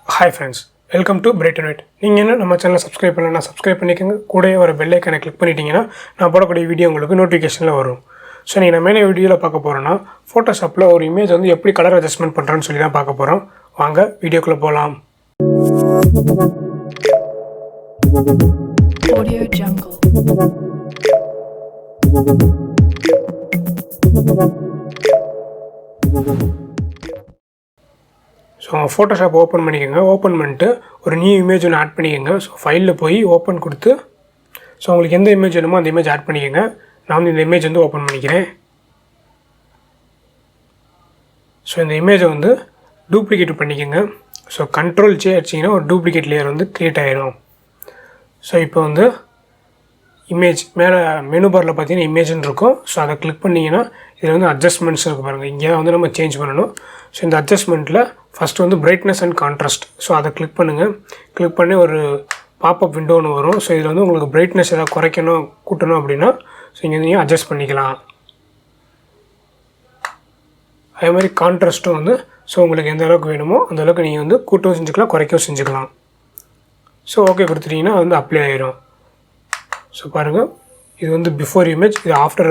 Hi friends, welcome to Bright and White. நீங்கள் என்ன நம்ம சேனலை சப்ஸ்கிரைப் பண்ணலன்னா சப்ஸ்கிரைப் பண்ணிக்கோங்க. கூடவே வர பெல் ஐக்கானை கிளிக் பண்ணிட்டீங்கன்னா நான் போடக்கூடிய வீடியோ உங்களுக்கு நோட்டிஃபிகேஷனில் வரும். ஸோ நீங்கள் நம்ம என்ன வீடியோவில் பார்க்க போகிறோன்னா ஃபோட்டோஷாப்பில் ஒரு இமேஜ் வந்து எப்படி கலர் அட்ஜஸ்ட்மெண்ட் பண்ணுறோன்னு சொல்லி தான் பார்க்க போகிறோம். வாங்க வீடியோக்குள்ளே போகலாம். Audio Jungle. So Photoshop open பண்ணிக்கோங்க. ஓப்பன் பண்ணிட்டு ஒரு நியூ இமேஜ் ஒன்று ஆட் பண்ணிக்கோங்க. ஸோ ஃபைலில் போய் ஓப்பன் கொடுத்து ஸோ உங்களுக்கு எந்த இமேஜ் வேணுமோ அந்த இமேஜ் ஆட் பண்ணிக்கோங்க. நான் வந்து இந்த இமேஜ் வந்து ஓப்பன் பண்ணிக்கிறேன். ஸோ இந்த இமேஜை வந்து டூப்ளிகேட் பண்ணிக்கோங்க. ஸோ Ctrl J அடிச்சிங்கன்னா ஒரு டூப்ளிகேட் லேயர் வந்து க்ரியேட் ஆகிடும். ஸோ இப்போ வந்து இமேஜ் மேலே மெனு பாரில் பார்த்தீங்கன்னா இமேஜ்னு இருக்கும். ஸோ அதை கிளிக் பண்ணிங்கன்னா இதில் வந்து அட்ஜஸ்ட்மெண்ட்ஸ் இருக்குது பாருங்கள். இங்கே வந்து நம்ம சேஞ்ச் பண்ணணும். ஸோ இந்த அட்ஜஸ்ட்மெண்ட்டில் ஃபஸ்ட்டு வந்து பிரைட்னஸ் அண்ட் கான்ட்ராஸ்ட். ஸோ அதை கிளிக் பண்ணுங்கள். கிளிக் பண்ணி ஒரு பாப்அப் விண்டோ ஒன்று வரும். ஸோ இதில் வந்து உங்களுக்கு பிரைட்னஸ் எதாவது குறைக்கணும் கூட்டணும் அப்படின்னா ஸோ இங்கே நீங்கள் அட்ஜஸ்ட் பண்ணிக்கலாம். அதே மாதிரி கான்ட்ராஸ்ட்டும் வந்து ஸோ உங்களுக்கு எந்த அளவுக்கு வேணுமோ அந்த அளவுக்கு நீங்கள் வந்து கூட்டவும் செஞ்சுக்கலாம், குறைக்கவும் செஞ்சுக்கலாம். ஸோ ஓகே கொடுத்துட்டிங்கன்னா அது வந்து அப்ளை ஆகிடும். ஸோ பாருங்கள், இது வந்து பிஃபோர் இமேஜ், இது ஆஃப்டர்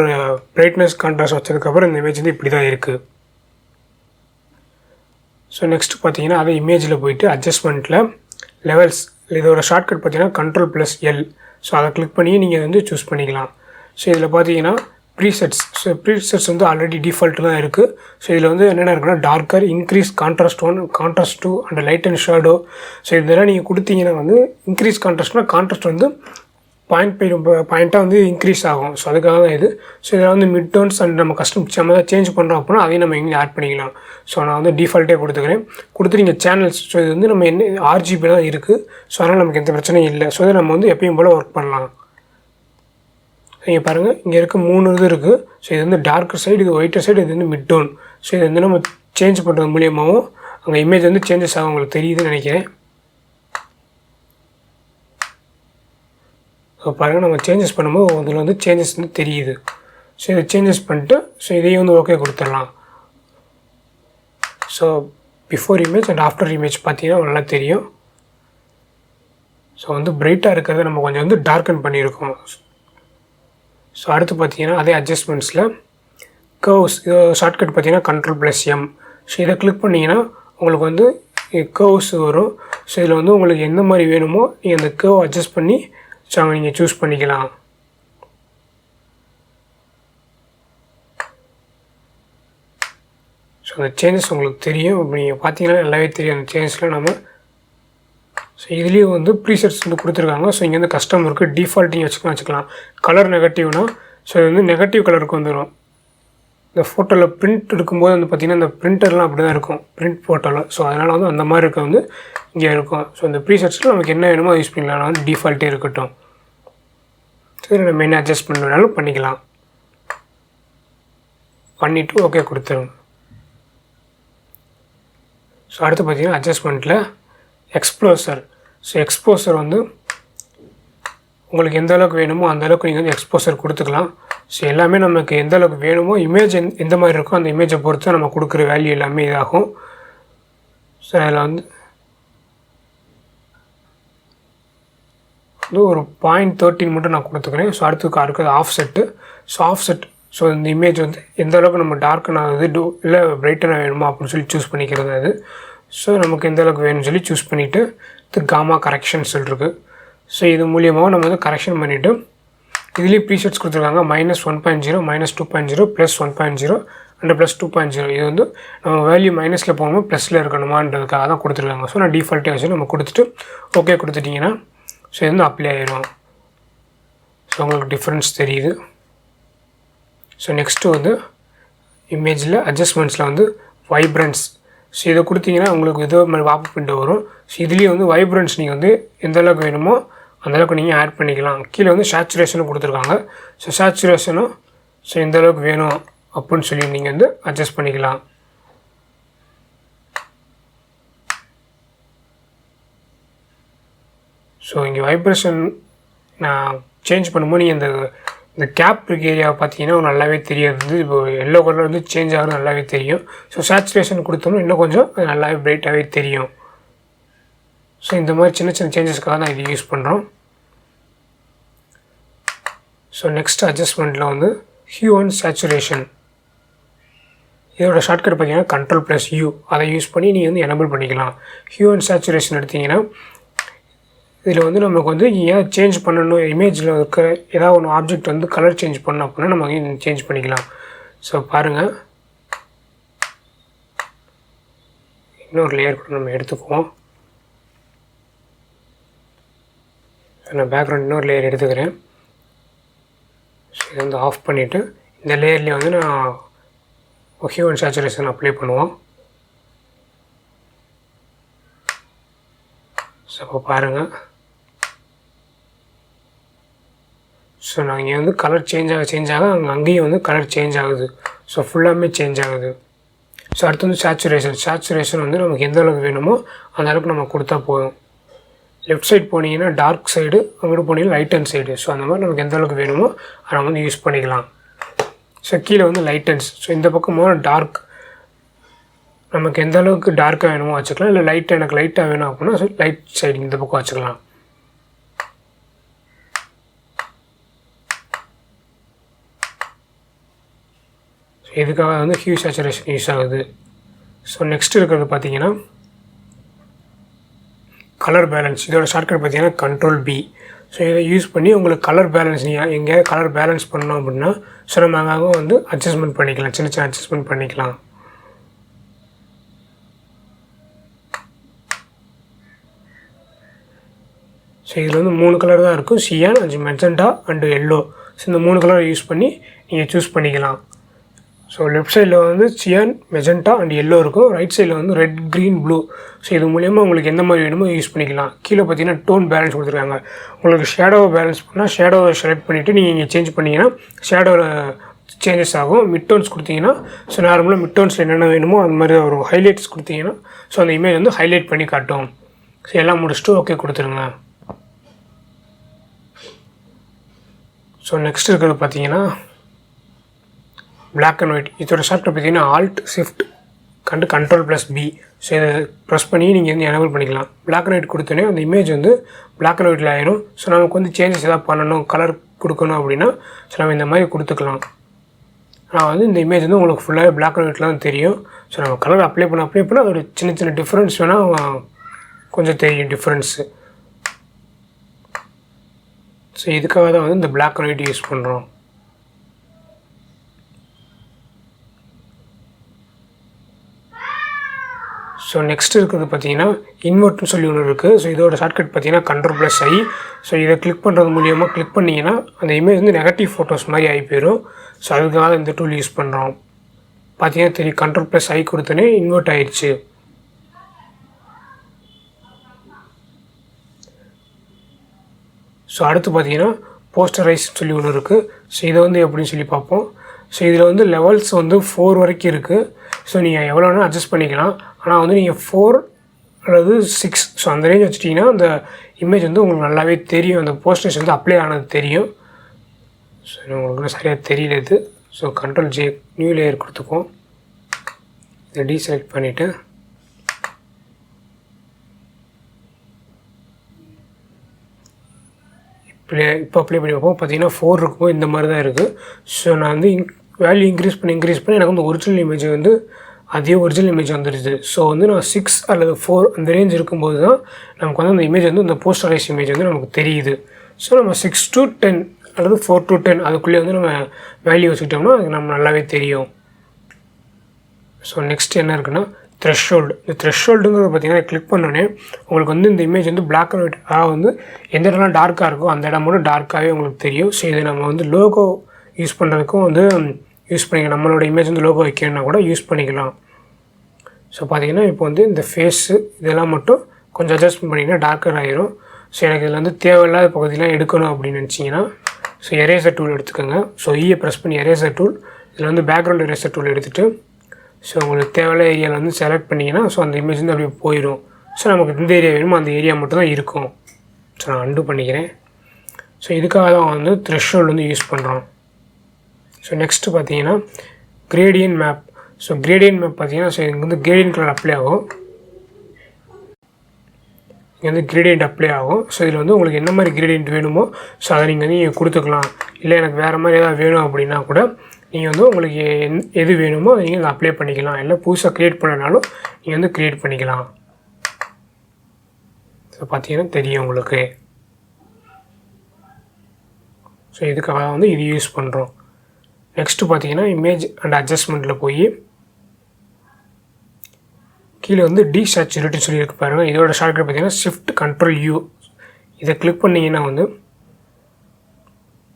பிரைட்னஸ் கான்ட்ராஸ்ட் வச்சதுக்கப்புறம் இந்த இமேஜ் வந்து இப்படி தான் இருக்குது. ஸோ நெக்ஸ்ட் பார்த்தீங்கன்னா அதே இமேஜில் போய்ட்டு அட்ஜஸ்ட்மெண்ட்டில் லெவல்ஸ், இதோட ஷார்ட்கட் பார்த்தீங்கன்னா Ctrl+L. ஸோ அதை கிளிக் பண்ணி நீங்கள் வந்து சூஸ் பண்ணிக்கலாம். ஸோ இதில் பார்த்தீங்கன்னா ப்ரீசெட்ஸ். ஸோ ப்ரீசெட்ஸ் வந்து ஆல்ரெடி டிஃபால்ட்டு தான் இருக்குது. ஸோ இதில் வந்து என்னென்ன இருக்குன்னா darker, increase contrast 1, contrast 2 and light and shadow. So இதெல்லாம் நீங்கள் கொடுத்தீங்கன்னா வந்து இன்க்ரீஸ் கான்ட்ராஸ்ட்னா கான்ட்ராஸ்ட் வந்து பாயிண்ட்டாக வந்து இன்க்ரீஸ் ஆகும். ஸோ அதுக்காக தான் இது. ஸோ இதில் வந்து மிட் டோன்ஸ் அண்ட் நம்ம கஸ்டம் நம்ம தான் சேஞ்ச் பண்ணுறோம் அப்படின்னா அதையும் நம்ம இங்கே ஆட் பண்ணிக்கலாம். ஸோ நான் வந்து டிஃபால்ட்டே கொடுத்துக்கிறேன். கொடுத்துட்டு சேனல்ஸ். ஸோ இது வந்து நம்ம என்ன RGB தான் இருக்குது. ஸோ அதனால் நமக்கு எந்த பிரச்சனையும் இல்லை. ஸோ இதை நம்ம வந்து எப்பயும் போல் ஒர்க் பண்ணலாம். இங்கே பாருங்கள், இங்கே இருக்க 3 இது இருக்குது. ஸோ இது வந்து டார்க்கர் சைடு, இது ஒயிட்டர் சைடு, இது வந்து மிட் டோன். ஸோ இது வந்து நம்ம சேஞ்ச் பண்ணுறது மூலியமாகவும் அங்கே இமேஜ் வந்து சேஞ்சஸ் ஆகும். உங்களுக்கு தெரியுதுன்னு நினைக்கிறேன். ஸோ பாருங்கள், நம்ம சேஞ்சஸ் பண்ணும்போது அதில் வந்து சேஞ்சஸ் வந்து தெரியுது. ஸோ இதை சேஞ்சஸ் பண்ணிட்டு ஸோ இதையும் வந்து ஓகே கொடுத்துடலாம். So before image and after image பார்த்தீங்கன்னா நல்லா தெரியும். ஸோ வந்து பிரைட்டாக இருக்கிறத நம்ம கொஞ்சம் வந்து டார்க்கன் பண்ணியிருக்கோம். ஸோ அடுத்து பார்த்தீங்கன்னா அதே அட்ஜஸ்ட்மெண்ட்ஸில் கர்வ்ஸ், இது ஷார்ட்கட் பார்த்தீங்கன்னா Ctrl+M. ஸோ இதை கிளிக் பண்ணிங்கன்னா உங்களுக்கு வந்து கர்வ்ஸ் வரும். ஸோ இதில் வந்து உங்களுக்கு எந்த மாதிரி வேணுமோ நீங்கள் அந்த கர்வ் அட்ஜஸ்ட் பண்ணி ஸோ அங்கே நீங்கள் சூஸ் பண்ணிக்கலாம். ஸோ அந்த சேஞ்சஸ் உங்களுக்கு தெரியும். இப்போ நீங்கள் பார்த்தீங்கன்னா நல்லாவே தெரியும் அந்த சேஞ்சஸில் நம்ம. ஸோ இதுலேயும் வந்து ப்ரீசெட்ஸ் வந்து கொடுத்துருக்காங்க. ஸோ இங்கே வந்து கஸ்டம் இருக்குது, டிஃபால்ட் நீங்கள் வச்சுக்கலாம். கலர் நெகட்டிவ்னா ஸோ இது வந்து நெகட்டிவ் கலருக்கு வந்துடும். இந்த ஃபோட்டோவில் பிரிண்ட் எடுக்கும்போது வந்து பார்த்திங்கன்னா இந்த பிரிண்டர்லாம் அப்படி தான் இருக்கும், பிரிண்ட் ஃபோட்டோவில். ஸோ அதனால் வந்து அந்த மாதிரி இருக்க வந்து இங்கே இருக்கும். ஸோ இந்த ப்ரீசெட்ஸில் நமக்கு என்ன வேணுமோ யூஸ் பண்ணிக்கலாம். நான் வந்து டிஃபால்ட்டே இருக்கட்டும். சரி, நம்ம என்ன அட்ஜஸ்ட் பண்ணுறதுனாலும் பண்ணிக்கலாம். பண்ணிவிட்டு ஓகே கொடுத்துருங்க. ஸோ அடுத்து பார்த்திங்கன்னா அட்ஜஸ்ட்மெண்ட்டில் எக்ஸ்ப்ளோசர். ஸோ எக்ஸ்போசர் வந்து உங்களுக்கு எந்த அளவுக்கு வேணுமோ அந்த அளவுக்கு நீங்கள் வந்து எக்ஸ்போசர் கொடுத்துக்கலாம். ஸோ எல்லாமே நமக்கு எந்த அளவுக்கு வேணுமோ இமேஜ் எந்த மாதிரி இருக்கோ அந்த இமேஜை பொறுத்து நம்ம கொடுக்குற வேல்யூ எல்லாமே இதாகும். ஸோ அதில் வந்து ஒரு 0.13 மட்டும் நான் கொடுத்துக்கிறேன். ஸோ அடுத்தது offset. So offset, so இந்த இமேஜ் வந்து எந்த அளவுக்கு நம்ம டார்க்கன் ஆகுது இல்லை பிரைட்டனாக வேணுமா அப்படின்னு சொல்லி சூஸ் பண்ணிக்கிறது அது. ஸோ நமக்கு எந்த அளவுக்கு வேணும்னு சொல்லி சூஸ் பண்ணிவிட்டு இது காமா கரெக்ஷன் சொல்லிருக்கு. ஸோ இது மூலியமாக நம்ம வந்து கரெக்ஷன் பண்ணிவிட்டு இதுலேயே ப்ரீசெட்ஸ் கொடுத்துருக்காங்க. -1.0, -2.0, +1.0 அண்ட் +2.0. இது வந்து நம்ம வேல்யூ மைனஸில் போகும்போது ப்ளஸில் இருக்கணுமான்றதுக்காக தான் கொடுத்துருக்காங்க. ஸோ நான் டிஃபால்ட்டே வச்சு நம்ம கொடுத்துட்டு ஓகே கொடுத்துட்டிங்கன்னா ஸோ இது வந்து அப்ளை ஆகிடும். ஸோ உங்களுக்கு டிஃப்ரென்ஸ் தெரியுது. ஸோ நெக்ஸ்ட்டு வந்து இமேஜில் அட்ஜஸ்ட்மெண்ட்ஸில் வந்து வைப்ரன்ஸ். ஸோ இதை கொடுத்தீங்கன்னா உங்களுக்கு இதோ மாதிரி பாப்அப் விண்டோ வரும். ஸோ இதுலேயே வந்து வைப்ரன்ஸ் நீங்கள் வந்து எந்த அளவுக்கு வேணுமோ அந்தளவுக்கு நீங்கள் ஆட் பண்ணிக்கலாம். கீழே வந்து சேச்சுரேஷனும் கொடுத்துருக்காங்க. ஸோ சேச்சுரேஷனும் ஸோ எந்த அளவுக்கு வேணும் அப்படின்னு சொல்லி நீங்கள் வந்து அட்ஜஸ்ட் பண்ணிக்கலாம். ஸோ இங்கே வைப்ரேஷன் நான் சேஞ்ச் பண்ணும்போது நீங்கள் இந்த கேப் ஏரியாவை பார்த்தீங்கன்னா நல்லாவே தெரியாது. இப்போ எல்லோ கலர் வந்து சேஞ்ச் ஆகிறது நல்லாவே தெரியும். ஸோ சேச்சுரேஷன் கொடுத்தோம்னா இன்னும் கொஞ்சம் நல்லாவே பிரைட்டாகவே தெரியும். ஸோ இந்த மாதிரி சின்ன சின்ன சேஞ்சஸ்க்காக தான் இது யூஸ் பண்ணுறோம். ஸோ நெக்ஸ்ட் அட்ஜஸ்ட்மெண்ட்டில் வந்து ஹியூ அண்ட் சேச்சுரேஷன். இதோட ஷார்ட்கட் பார்த்தீங்கன்னா Ctrl+U, அதை யூஸ் பண்ணி நீங்கள் வந்து எனபிள் பண்ணிக்கலாம். ஹியூ அண்ட் சேச்சுரேஷன் எடுத்திங்கன்னா இதில் வந்து நமக்கு வந்து ஏன் சேஞ்ச் பண்ணணும், இமேஜில் இருக்கிற ஏதாவது ஒன்று ஆப்ஜெக்ட் வந்து கலர் சேஞ்ச் பண்ணணும் அப்படின்னா நம்ம வந்து சேஞ்ச் பண்ணிக்கலாம். ஸோ பாருங்கள், இன்னொரு லேயர் கூட நம்ம எடுத்துக்குவோம். நான் பேக்ரவுண்ட் இன்னொரு லேயர் எடுத்துக்கிறேன். ஸோ இதை வந்து ஆஃப் பண்ணிவிட்டு இந்த லேயர்லேயே வந்து நான் ஹியூ அண்ட் சேச்சுரேஷன் அப்ளை பண்ணுவோம். ஸோ இப்போ பாருங்கள், ஸோ நான் இங்கே வந்து கலர் சேஞ்ச் ஆக அங்கேயும் வந்து கலர் சேஞ்ச் ஆகுது. ஸோ ஃபுல்லாமே சேஞ்ச் ஆகுது. ஸோ அடுத்து வந்து சேச்சுரேஷன் வந்து நமக்கு எந்த அளவுக்கு வேணுமோ அந்த அளவுக்கு நம்ம கொடுத்தா போதும். லெஃப்ட் சைடு போனீங்கன்னா டார்க் சைடு, அங்கிட்டு போனீங்கன்னா லைட் அண்ட் சைடு. ஸோ அந்த மாதிரி நமக்கு எந்த அளவுக்கு வேணுமோ அதை நம்ம வந்து யூஸ் பண்ணிக்கலாம். ஸோ கீழே வந்து லைட்டன்ஸ். ஸோ இந்த பக்கமாக டார்க், நமக்கு எந்த அளவுக்கு டார்க்காக வேணுமோ வச்சுக்கலாம். இல்லை எனக்கு லைட்டாக வேணும் அப்படின்னா ஸோ லைட் சைடு இந்த பக்கம் வச்சுக்கலாம். ஸோ இதுக்காக வந்து ஹியூ சேச்சுரேஷன் யூஸ் ஆகுது. ஸோ நெக்ஸ்ட் இருக்கிறது பார்த்தீங்கன்னா கலர் பேலன்ஸ். இதோட ஷார்ட்கட் பார்த்தீங்கன்னா Ctrl+B. ஸோ இதை யூஸ் பண்ணி உங்களுக்கு கலர் பேலன்ஸ், நீங்கள் எங்கேயாவது கலர் பேலன்ஸ் பண்ணோம் அப்படின்னா ஸோ நம்ம அங்கே வந்து அட்ஜஸ்ட்மெண்ட் பண்ணிக்கலாம், சின்ன சின்ன அட்ஜஸ்ட்மெண்ட் பண்ணிக்கலாம். ஸோ இதில் வந்து 3 கலர் தான் இருக்கும், cyan, magenta and yellow. So இந்த 3 கலர் யூஸ் பண்ணி நீங்கள் சூஸ் பண்ணிக்கலாம். ஸோ லெஃப்ட் சைடில் வந்து சியான், மெஜெண்டா அண்ட் எல்லோ இருக்கும். ரைட் சைடில் வந்து ரெட், க்ரீன், ப்ளூ. ஸோ இது மூலிமா உங்களுக்கு எந்த மாதிரி வேணுமோ யூஸ் பண்ணிக்கலாம். கீழே பார்த்தீங்கன்னா டோன் பேலன்ஸ் கொடுத்துருக்காங்க. உங்களுக்கு ஷேடோவை பேலன்ஸ் பண்ணால் ஷேடோவை செலக்ட் பண்ணிவிட்டு நீங்கள் இங்கே சேஞ்ச் பண்ணிங்கன்னா ஷேடோவில் சேஞ்சஸ் ஆகும். மிட் டோன்ஸ் கொடுத்தீங்கன்னா ஸோ நார்மலாக மிட் டோன்ஸில் என்னென்ன வேணுமோ அந்த மாதிரி ஒரு ஹைலைட்ஸ் கொடுத்தீங்கன்னா ஸோ அந்த இமேஜ் வந்து ஹைலைட் பண்ணி காட்டும். ஸோ எல்லாம் முடிச்சுட்டு ஓகே கொடுத்துருங்க. ஸோ நெக்ஸ்ட் இருக்கிறது பார்த்தீங்கன்னா Black and White. இதோட ஷார்ட்கட் பார்த்தீங்கன்னா Alt+Shift Ctrl+B. ஸோ இதை ப்ரெஸ் பண்ணி நீங்கள் வந்து எனபிள் பண்ணிக்கலாம். Black and White கொடுத்தோன்னே அந்த இமேஜ் வந்து Black and Whiteல ஆயிரும். ஸோ நமக்கு வந்து சேஞ்சஸ் எதாவது பண்ணணும், கலர் கொடுக்கணும் அப்படின்னா ஸோ நம்ம இந்த மாதிரி கொடுத்துக்கலாம். ஆனால் வந்து இந்த இமேஜ் வந்து உங்களுக்கு ஃபுல்லாகவே Black and Whiteல தான் தெரியும். ஸோ நம்ம கலர் அப்ளை பண்ண அதோட சின்ன சின்ன டிஃப்ரென்ஸ் வேணால் கொஞ்சம் தெரியும் டிஃப்ரென்ஸு. ஸோ இதுக்காக தான் வந்து இந்த Black and White யூஸ் பண்ணுறோம். ஸோ நெக்ஸ்ட் இருக்கிறது பார்த்தீங்கன்னா இன்வெர்ட்னு சொல்லி ஒன்று இருக்குது. ஸோ இதோட ஷார்ட்கட் பார்த்தீங்கன்னா Ctrl+I. ஸோ இதை கிளிக் பண்ணுறது மூலியமாக கிளிக் பண்ணிங்கன்னா அந்த இமேஜ் வந்து நெகட்டிவ் ஃபோட்டோஸ் மாதிரி ஆகி போயிடும். ஸோ அதுக்காக இந்த டூல் யூஸ் பண்ணுறோம். பார்த்தீங்கன்னா தெரியும், Ctrl+I கொடுத்தோன்னே இன்வெர்ட் ஆயிடுச்சு. ஸோ அடுத்து பார்த்தீங்கன்னா போஸ்டரைஸ் சொல்லி ஒன்று இருக்குது. ஸோ இதை வந்து எப்படின்னு சொல்லி பார்ப்போம். ஸோ இதில் வந்து லெவல்ஸ் வந்து 4 வரைக்கும் இருக்குது. ஸோ நீங்கள் எவ்வளோ வேணால் அட்ஜஸ்ட் பண்ணிக்கலாம். ஆனால் வந்து நீங்கள் 4 அல்லது 6 ஸோ அந்த ரேஞ்ச் வச்சுட்டிங்கன்னா அந்த இமேஜ் வந்து உங்களுக்கு நல்லாவே தெரியும், அந்த போஸ்டரைஸ் வந்து அப்ளை ஆனது தெரியும். ஸோ உங்களுக்கு சரியாக தெரியல இது. ஸோ Ctrl+J நியூ லேயர் கொடுத்துக்குவோம். இதை டீசெலக்ட் பண்ணிவிட்டு இப்போ அப்ளை பண்ணி வைப்போம். பார்த்தீங்கன்னா 4 இருக்கும், இந்த மாதிரி தான் இருக்குது. ஸோ நான் வந்து வேல்யூ இன்க்ரீஸ் பண்ணி எனக்கு வந்து ஒரிஜினல் இமேஜ் வந்து அதே ஒரிஜினல் இமேஜ் வந்துடுது. ஸோ வந்து நான் 6 அல்லது 4 அந்த ரேஞ்ச் இருக்கும்போது தான் நமக்கு வந்து அந்த இமேஜ் வந்து இந்த போஸ்டரைஸ் இமேஜ் வந்து நமக்கு தெரியுது. ஸோ நம்ம 6 to 10 அல்லது 4 to 10 அதுக்குள்ளே வந்து நம்ம வேல்யூ வச்சுக்கிட்டோம்னா அது நம்ம நல்லாவே தெரியும். ஸோ நெக்ஸ்ட் என்ன இருக்குன்னா த்ரெஷ்ஹோல்டு. இந்த த்ரெஷ்ஹோல்டுங்கிறது பார்த்தீங்கன்னா கிளிக் பண்ணோன்னே உங்களுக்கு வந்து இந்த இமேஜ் வந்து Black and White, அதாவது வந்து எந்த இடம்லாம் டார்க்காக இருக்கோ அந்த இடம் மட்டும் டார்க்காகவே உங்களுக்கு தெரியும். ஸோ இதை நம்ம வந்து லோகோ யூஸ் பண்ணுறதுக்கும் வந்து யூஸ் பண்ணிக்கலாம். நம்மளோட இமேஜ் வந்து லோகோ வைக்கணும்னா கூட யூஸ் பண்ணிக்கலாம். ஸோ பார்த்தீங்கன்னா இப்போ வந்து இந்த ஃபேஸு இதெல்லாம் மட்டும் கொஞ்சம் அட்ஜஸ்ட் பண்ணிங்கன்னா டார்க்கர் ஆகிரும். ஸோ எனக்கு இதில் வந்து தேவையில்லாத பகுதியெலாம் எடுக்கணும் அப்படின்னு நினச்சிங்கன்னா ஸோ எரேசர் டூல் எடுத்துக்கோங்க. ஸோ ஈயை ப்ரெஸ் பண்ணி எரேசர் டூல், இதில் வந்து பேக்ரவுண்ட் எரேசர் டூல் எடுத்துகிட்டு ஸோ உங்களுக்கு தேவையில்ல ஏரியாவில் வந்து செலக்ட் பண்ணிங்கன்னா ஸோ அந்த இமேஜ் வந்து அப்படியே போயிடும். ஸோ நமக்கு எந்த ஏரியா வேணுமோ அந்த ஏரியா மட்டும் தான் இருக்கும். ஸோ நான் அண்டு பண்ணிக்கிறேன். ஸோ இதுக்காக தான் வந்து த்ரெஷ்ஹோல்டு வந்து யூஸ் பண்ணுறோம். ஸோ நெக்ஸ்ட்டு பார்த்தீங்கன்னா gradient map. So gradient map பார்த்தீங்கன்னா ஸோ இங்கே வந்து கிரேடியன்ட் கலர் அப்ளை ஆகும். இங்கே வந்து கிரேடியன்ட் அப்ளை ஆகும். ஸோ இதில் வந்து உங்களுக்கு என்ன மாதிரி கிரேடியன்ட் வேணுமோ ஸோ அதை நீங்கள் கொடுத்துக்கலாம். இல்லை எனக்கு வேறு மாதிரி ஏதாவது வேணும் அப்படின்னா கூட நீங்கள் வந்து உங்களுக்கு எது வேணுமோ அதை நீங்கள் அப்ளை பண்ணிக்கலாம். இல்லை புதுசாக க்ரியேட் பண்ணனாலும் நீங்கள் வந்து க்ரியேட் பண்ணிக்கலாம். ஸோ பார்த்தீங்கன்னா தெரியும் உங்களுக்கு. ஸோ இதுக்காக வந்து இது யூஸ் பண்ணுறோம். நெக்ஸ்ட்டு பார்த்தீங்கன்னா இமேஜ் அண்ட் அட்ஜஸ்ட்மெண்ட்டில் போய் கீழே வந்து டீசேச்சுரேட்னு சொல்லியிருக்கு பாருங்கள். இதோட ஷார்ட்கட் பார்த்தீங்கன்னா Shift+Ctrl+U. இதை கிளிக் பண்ணிங்கன்னா வந்து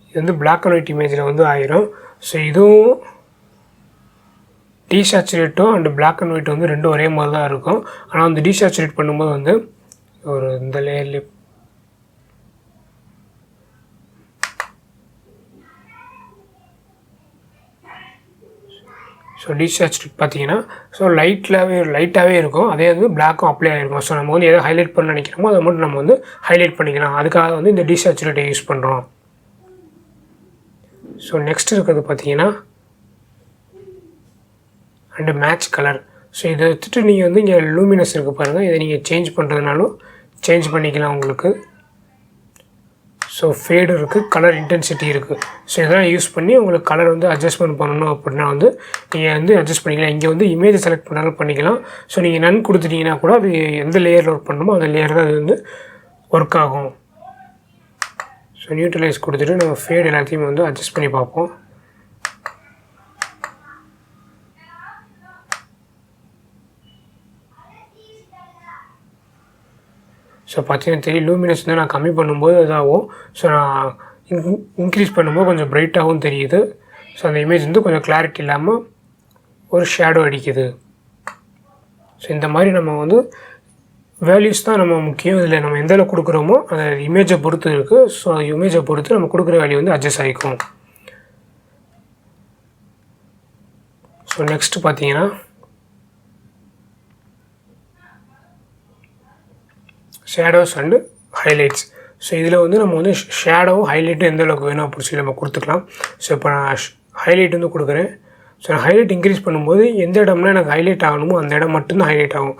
இது வந்து பிளாக் அண்ட் ஒயிட் இமேஜில் வந்து ஆயிரும். ஸோ இதுவும் டீசேச்சுரேட்டும் அண்ட் பிளாக் அண்ட் ஒயிட் வந்து ரெண்டும் ஒரே மாதிரி தான் இருக்கும். ஆனால் வந்து டீசேச்சுரேட் பண்ணும்போது வந்து ஒரு இந்த லேயர்லேயே ஸோ டீசேச்சுரேட் பார்த்தீங்கன்னா ஸோ லைட்டாகவே இருக்கும். அதே வந்து பிளாக்கும் அப்ளை ஆகிருக்கும். ஸோ நம்ம வந்து எதை ஹைலைட் பண்ண நினைக்கிறோமோ அதை மட்டும் நம்ம வந்து ஹைலைட் பண்ணிக்கலாம். அதுக்காக வந்து இந்த டீசேச்சுரேட்டை யூஸ் பண்ணுறோம். ஸோ நெக்ஸ்ட் இருக்கிறது பார்த்தீங்கன்னா அண்டு மேட்ச் கலர். ஸோ இதை வச்சுட்டு நீங்கள் வந்து இங்கே லூமினஸ் இருக்குது பாருங்கள். இதை நீங்கள் சேஞ்ச் பண்ணுறதுனாலும் சேஞ்ச் பண்ணிக்கலாம் உங்களுக்கு. ஸோ ஃபேடு இருக்குது, கலர் இன்டென்சிட்டி இருக்குது. ஸோ இதெல்லாம் யூஸ் பண்ணி உங்களுக்கு கலர் வந்து அட்ஜஸ்ட்மெண்ட் பண்ணணும் அப்படின்னா வந்து நீங்கள் வந்து அட்ஜஸ்ட் பண்ணிக்கலாம். இங்கே வந்து இமேஜ் செலக்ட் பண்ணாலும் பண்ணிக்கலாம். ஸோ நீங்கள் நன் கொடுத்துட்டிங்கன்னா கூட அது எந்த லேயரில் ஒர்க் பண்ணணுமோ அந்த லேயர் தான் அது வந்து ஒர்க் ஆகும். ஸோ நியூட்ரலைஸ் கொடுத்துட்டு நம்ம ஃபேட் எல்லாத்தையும் வந்து அட்ஜஸ்ட் பண்ணி பார்ப்போம். ஸோ பார்த்தீங்கன்னா தெரியும் லூமினஸ் வந்து நான் கம்மி பண்ணும்போது இதாகும். ஸோ நான் இன்க்ரீஸ் பண்ணும்போது கொஞ்சம் பிரைட்டாகவும் தெரியுது. ஸோ அந்த இமேஜ் வந்து கொஞ்சம் கிளாரிட்டி இல்லாமல் ஒரு ஷேடோ அடிக்குது. ஸோ இந்த மாதிரி நம்ம வந்து வேல்யூஸ் தான் நம்ம முக்கியம். இதில் நம்ம எந்த அளவுக்கு கொடுக்குறோமோ அந்த இமேஜை பொறுத்து இருக்குது. ஸோ இமேஜை பொறுத்து நம்ம கொடுக்குற வேல்யூ வந்து அட்ஜஸ்ட் ஆகிக்கும். ஸோ நெக்ஸ்ட்டு பார்த்தீங்கன்னா ஷேடோஸ் அண்டு ஹைலைட்ஸ். ஸோ இதில் வந்து நம்ம வந்து ஷேடோவும் ஹைலைட்டும் எந்த அளவுக்கு வேணும் அப்படின்னு சொல்லி நம்ம கொடுத்துக்கலாம். ஸோ இப்போ நான் ஹைலைட் வந்து கொடுக்குறேன். ஸோ நான் ஹைலைட் இன்க்ரீஸ் பண்ணும்போது எந்த இடம்னா எனக்கு ஹைலைட் ஆகணுமோ அந்த இடம் மட்டும்தான் ஹைலைட் ஆகும்.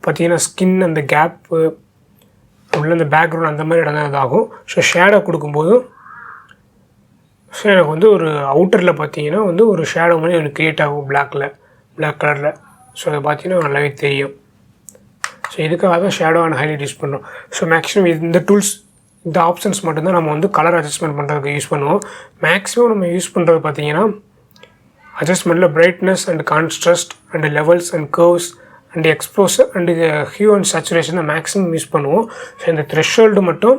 பார்த்தீங்கன்னா ஸ்கின் அந்த கேப்பு உள்ள அந்த பேக்ரவுண்ட் அந்த மாதிரி இடம் தான் இதாகும். ஸோ ஷேடோ கொடுக்கும்போது ஸோ எனக்கு வந்து ஒரு அவுட்டரில் பார்த்தீங்கன்னா வந்து ஒரு ஷேடோ மாதிரி எனக்கு க்ரியேட் ஆகும் பிளாக் கலரில். ஸோ அதை பார்த்தீங்கன்னா நல்லாவே தெரியும். ஸோ இதுக்காக தான் ஷேடோ அண்ட் ஹைலைட் யூஸ் பண்ணுறோம். ஸோ மேக்ஸிமம் இந்த டூல்ஸ் இந்த ஆப்ஷன்ஸ் மட்டும்தான் நம்ம வந்து கலர் அட்ஜஸ்ட்மெண்ட் பண்ணுறதுக்கு யூஸ் பண்ணுவோம். மேக்ஸிமம் நம்ம யூஸ் பண்ணுறது பார்த்தீங்கன்னா அட்ஜஸ்ட்மெண்ட்டில் brightness and contrast and levels and curves and exposure and இது ஹியூ அண்ட் சேச்சுரேஷன் தான் மேக்ஸிமம் யூஸ் பண்ணுவோம். ஸோ இந்த த்ரெஷ்ஹோல்டு மட்டும்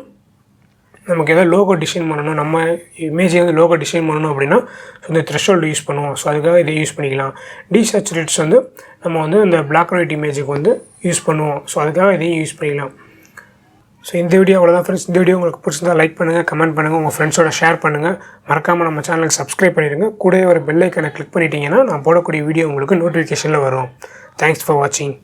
நமக்கு எதாவது லோகோ டிசைன் பண்ணணும், நம்ம இமேஜை வந்து லோகோ டிசைன் பண்ணணும் அப்படின்னா ஸோ இந்த த்ரெஷ்ஹோல்டு யூஸ் பண்ணுவோம். ஸோ அதுக்காக இதை யூஸ் பண்ணிக்கலாம். டீசேச்சுரேட்ஸ் வந்து நம்ம வந்து இந்த பிளாக் அண்ட் ஒயிட் இமேஜுக்கு வந்து யூஸ் பண்ணுவோம். ஸோ அதுக்காக இதையும் யூஸ் பண்ணிக்கலாம். ஸோ இந்த வீடியோ அவ்வளோதான் ஃப்ரெண்ட்ஸ். இந்த வீடியோ உங்களுக்கு பிடிச்சிருந்தா லைக் பண்ணுங்கள், கமெண்ட் பண்ணுங்கள், உங்கள் ஃப்ரெண்ட்ஸோட ஷேர் பண்ணுங்கள். மறக்காமல் நம்ம சேனலுக்கு சப்ஸ்கிரைப் பண்ணிடுங்க. கூடவே ஒரு பெல் ஐக்கனை கிளிக் பண்ணிட்டீங்கன்னா நான் போடக்கூடிய வீடியோ உங்களுக்கு நோட்டிஃபிகேஷனில் வரும். தேங்க்ஸ் ஃபார் வாட்சிங்.